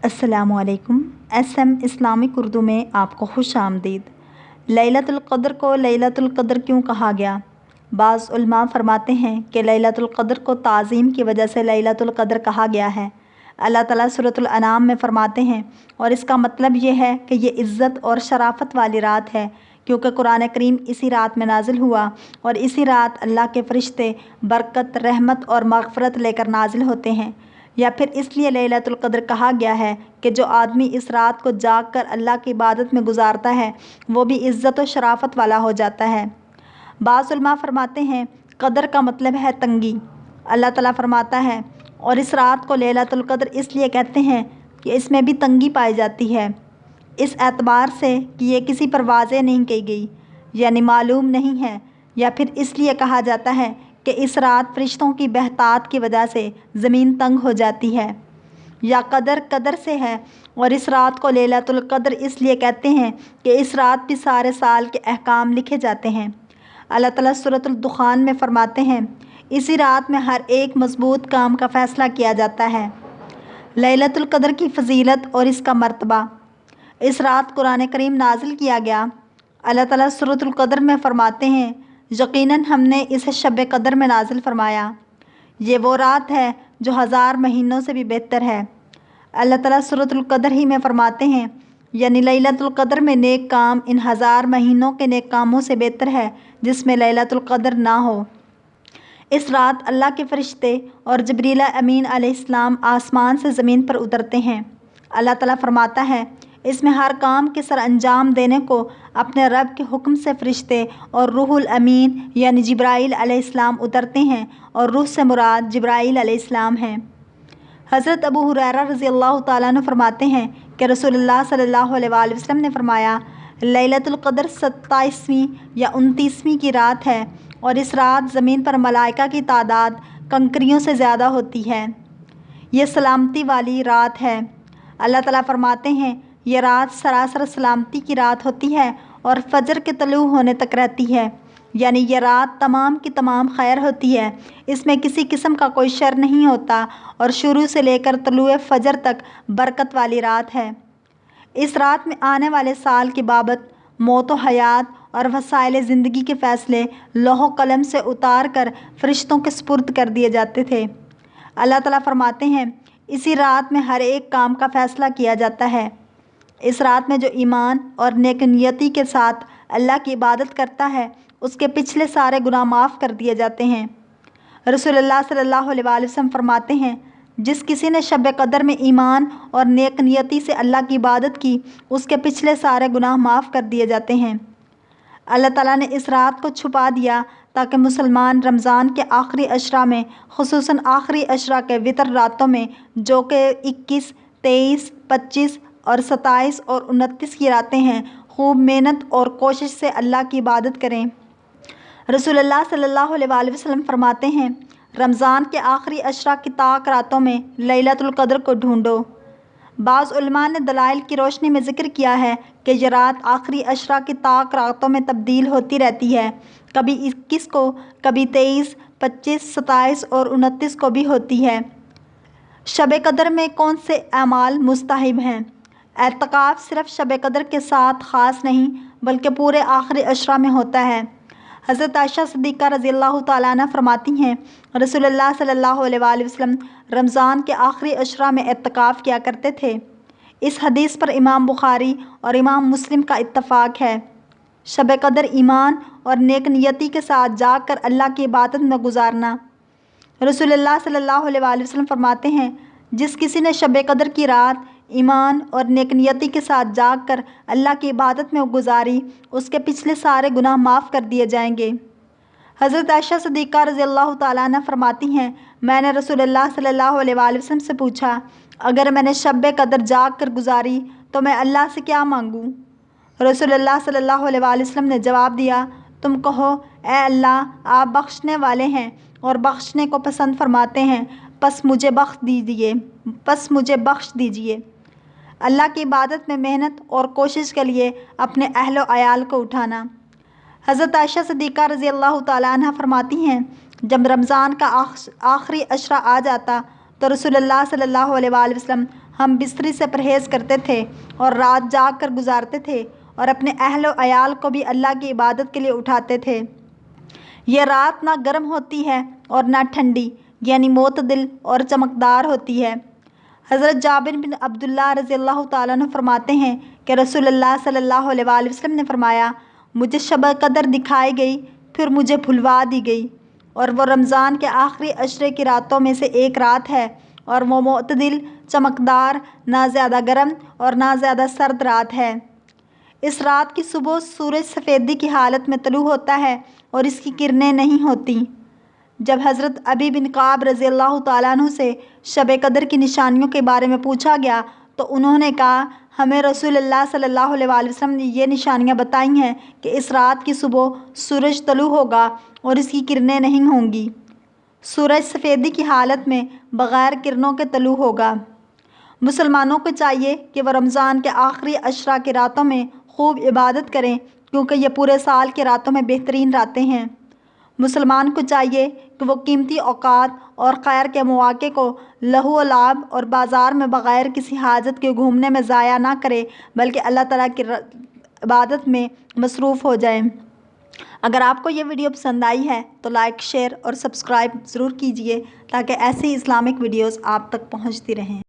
السلام علیکم۔ SM Islamic Urdu میں آپ کو خوش آمدید۔ لیلۃ القدر کو لیلۃ القدر کیوں کہا گیا؟ بعض علماء فرماتے ہیں کہ لیلۃ القدر کو تعظیم کی وجہ سے لیلۃ القدر کہا گیا ہے۔ اللہ تعالیٰ سورۃ الانعام میں فرماتے ہیں، اور اس کا مطلب یہ ہے کہ یہ عزت اور شرافت والی رات ہے، کیونکہ قرآن کریم اسی رات میں نازل ہوا، اور اسی رات اللہ کے فرشتے برکت، رحمت اور مغفرت لے کر نازل ہوتے ہیں۔ یا پھر اس لیے لیلۃ القدر کہا گیا ہے کہ جو آدمی اس رات کو جاگ کر اللہ کی عبادت میں گزارتا ہے وہ بھی عزت و شرافت والا ہو جاتا ہے۔ بعض علماء فرماتے ہیں قدر کا مطلب ہے تنگی۔ اللہ تعالیٰ فرماتا ہے، اور اس رات کو لیلۃ القدر اس لیے کہتے ہیں کہ اس میں بھی تنگی پائی جاتی ہے، اس اعتبار سے کہ یہ کسی پر واضح نہیں کی گئی، یعنی معلوم نہیں ہے، یا پھر اس لیے کہا جاتا ہے کہ اس رات فرشتوں کی بہتات کی وجہ سے زمین تنگ ہو جاتی ہے، یا قدر سے ہے، اور اس رات کو لیلۃ القدر اس لیے کہتے ہیں کہ اس رات بھی سارے سال کے احکام لکھے جاتے ہیں۔ اللہ تعالیٰ سورۃ الدخان میں فرماتے ہیں، اسی رات میں ہر ایک مضبوط کام کا فیصلہ کیا جاتا ہے۔ لیلۃ القدر کی فضیلت اور اس کا مرتبہ۔ اس رات قرآن کریم نازل کیا گیا۔ اللہ تعالیٰ سورۃ القدر میں فرماتے ہیں، یقیناً ہم نے اسے شب قدر میں نازل فرمایا، یہ وہ رات ہے جو 1000 مہینوں سے بھی بہتر ہے۔ اللہ تعالیٰ سورۃ القدر ہی میں فرماتے ہیں، یعنی لیلۃ القدر میں نیک کام ان 1000 مہینوں کے نیک کاموں سے بہتر ہے جس میں لیلۃ القدر نہ ہو۔ اس رات اللہ کے فرشتے اور جبریل امین علیہ السلام آسمان سے زمین پر اترتے ہیں۔ اللہ تعالیٰ فرماتا ہے، اس میں ہر کام کے سر انجام دینے کو اپنے رب کے حکم سے فرشتے اور روح الامین یعنی جبرائیل علیہ السلام اترتے ہیں، اور روح سے مراد جبرائیل علیہ السلام ہیں۔ حضرت ابو ہریرہ رضی اللہ تعالیٰ عنہ فرماتے ہیں کہ رسول اللہ صلی اللہ علیہ وآلہ وسلم نے فرمایا، لیلۃ القدر 27ویں یا 29ویں کی رات ہے، اور اس رات زمین پر ملائکہ کی تعداد کنکریوں سے زیادہ ہوتی ہے۔ یہ سلامتی والی رات ہے۔ اللہ تعالیٰ فرماتے ہیں، یہ رات سراسر سلامتی کی رات ہوتی ہے اور فجر کے طلوع ہونے تک رہتی ہے، یعنی یہ رات تمام کی تمام خیر ہوتی ہے، اس میں کسی قسم کا کوئی شر نہیں ہوتا، اور شروع سے لے کر طلوع فجر تک برکت والی رات ہے۔ اس رات میں آنے والے سال کی بابت، موت و حیات اور وسائل زندگی کے فیصلے لوح و قلم سے اتار کر فرشتوں کے سپرد کر دیے جاتے تھے۔ اللہ تعالیٰ فرماتے ہیں، اسی رات میں ہر ایک کام کا فیصلہ کیا جاتا ہے۔ اس رات میں جو ایمان اور نیک نیتی کے ساتھ اللہ کی عبادت کرتا ہے اس کے پچھلے سارے گناہ معاف کر دیے جاتے ہیں۔ رسول اللہ صلی اللہ علیہ وآلہ وسلم فرماتے ہیں، جس کسی نے شب قدر میں ایمان اور نیک نیتی سے اللہ کی عبادت کی اس کے پچھلے سارے گناہ معاف کر دیے جاتے ہیں۔ اللہ تعالیٰ نے اس رات کو چھپا دیا تاکہ مسلمان رمضان کے آخری عشرہ میں، خصوصاً آخری عشرہ کے وتر راتوں میں جو کہ 21، 23، 25 اور 27 اور 29 کی راتیں ہیں، خوب محنت اور کوشش سے اللہ کی عبادت کریں۔ رسول اللہ صلی اللہ علیہ وآلہ وسلم فرماتے ہیں، رمضان کے آخری عشرہ کی طاق راتوں میں لیلۃ القدر کو ڈھونڈو۔ بعض علماء نے دلائل کی روشنی میں ذکر کیا ہے کہ یہ رات آخری عشرہ کی طاق راتوں میں تبدیل ہوتی رہتی ہے، کبھی 21 کو، کبھی 23، 25، 27 اور 29 کو بھی ہوتی ہے۔ شب قدر میں کون سے اعمال مستحب ہیں؟ اعتکاف صرف شب قدر کے ساتھ خاص نہیں بلکہ پورے آخری عشرہ میں ہوتا ہے۔ حضرت عائشہ صدیقہ رضی اللہ تعالیٰ عنہ فرماتی ہیں، رسول اللہ صلی اللہ علیہ وآلہ وسلم رمضان کے آخری عشرہ میں اعتکاف کیا کرتے تھے۔ اس حدیث پر امام بخاری اور امام مسلم کا اتفاق ہے۔ شب قدر ایمان اور نیک نیتی کے ساتھ جاگ کر اللہ کی عبادت میں گزارنا۔ رسول اللہ صلی اللہ علیہ وآلہ وسلم فرماتے ہیں، جس کسی نے شب قدر کی رات ایمان اور نیک نیتی کے ساتھ جاگ کر اللہ کی عبادت میں گزاری اس کے پچھلے سارے گناہ معاف کر دیے جائیں گے۔ حضرت عائشہ صدیقہ رضی اللہ تعالیٰ عنہ فرماتی ہیں، میں نے رسول اللہ صلی اللہ علیہ وآلہ وسلم سے پوچھا، اگر میں نے شب قدر جاگ کر گزاری تو میں اللہ سے کیا مانگوں؟ رسول اللہ صلی اللہ علیہ وآلہ وسلم نے جواب دیا، تم کہو، اے اللہ، آپ بخشنے والے ہیں اور بخشنے کو پسند فرماتے ہیں، پس مجھے بخش دیجیے۔ اللہ کی عبادت میں محنت اور کوشش کے لیے اپنے اہل و عیال کو اٹھانا۔ حضرت عائشہ صدیقہ رضی اللہ تعالیٰ عنہ فرماتی ہیں، جب رمضان کا آخری عشرہ آ جاتا تو رسول اللہ صلی اللہ علیہ وآلہ وسلم ہم بستری سے پرہیز کرتے تھے اور رات جاگ کر گزارتے تھے اور اپنے اہل و عیال کو بھی اللہ کی عبادت کے لیے اٹھاتے تھے۔ یہ رات نہ گرم ہوتی ہے اور نہ ٹھنڈی، یعنی معتدل اور چمکدار ہوتی ہے۔ حضرت جابر بن عبداللہ رضی اللہ تعالیٰ عنہ فرماتے ہیں کہ رسول اللہ صلی اللہ علیہ وآلہ وسلم نے فرمایا، مجھے شب قدر دکھائی گئی، پھر مجھے بھلوا دی گئی، اور وہ رمضان کے آخری عشرے کی راتوں میں سے ایک رات ہے، اور وہ معتدل، چمکدار، نہ زیادہ گرم اور نہ زیادہ سرد رات ہے۔ اس رات کی صبح سورج سفیدی کی حالت میں طلوع ہوتا ہے اور اس کی کرنیں نہیں ہوتیں۔ جب حضرت ابی بن کعب رضی اللہ تعالیٰ عنہ سے شب قدر کی نشانیوں کے بارے میں پوچھا گیا تو انہوں نے کہا، ہمیں رسول اللہ صلی اللہ علیہ وآلہ وسلم نے یہ نشانیاں بتائی ہیں کہ اس رات کی صبح سورج طلوع ہوگا اور اس کی کرنیں نہیں ہوں گی۔ سورج سفیدی کی حالت میں بغیر کرنوں کے طلوع ہوگا۔ مسلمانوں کو چاہیے کہ وہ رمضان کے آخری عشرہ کی راتوں میں خوب عبادت کریں، کیونکہ یہ پورے سال کی راتوں میں بہترین راتیں ہیں۔ مسلمان کو چاہیے کہ وہ قیمتی اوقات اور خیر کے مواقع کو لہو و لعب اور بازار میں بغیر کسی حاجت کے گھومنے میں ضائع نہ کرے، بلکہ اللہ تعالیٰ کی عبادت میں مصروف ہو جائیں۔ اگر آپ کو یہ ویڈیو پسند آئی ہے تو لائک، شیئر اور سبسکرائب ضرور کیجیے تاکہ ایسی اسلامک ویڈیوز آپ تک پہنچتی رہیں۔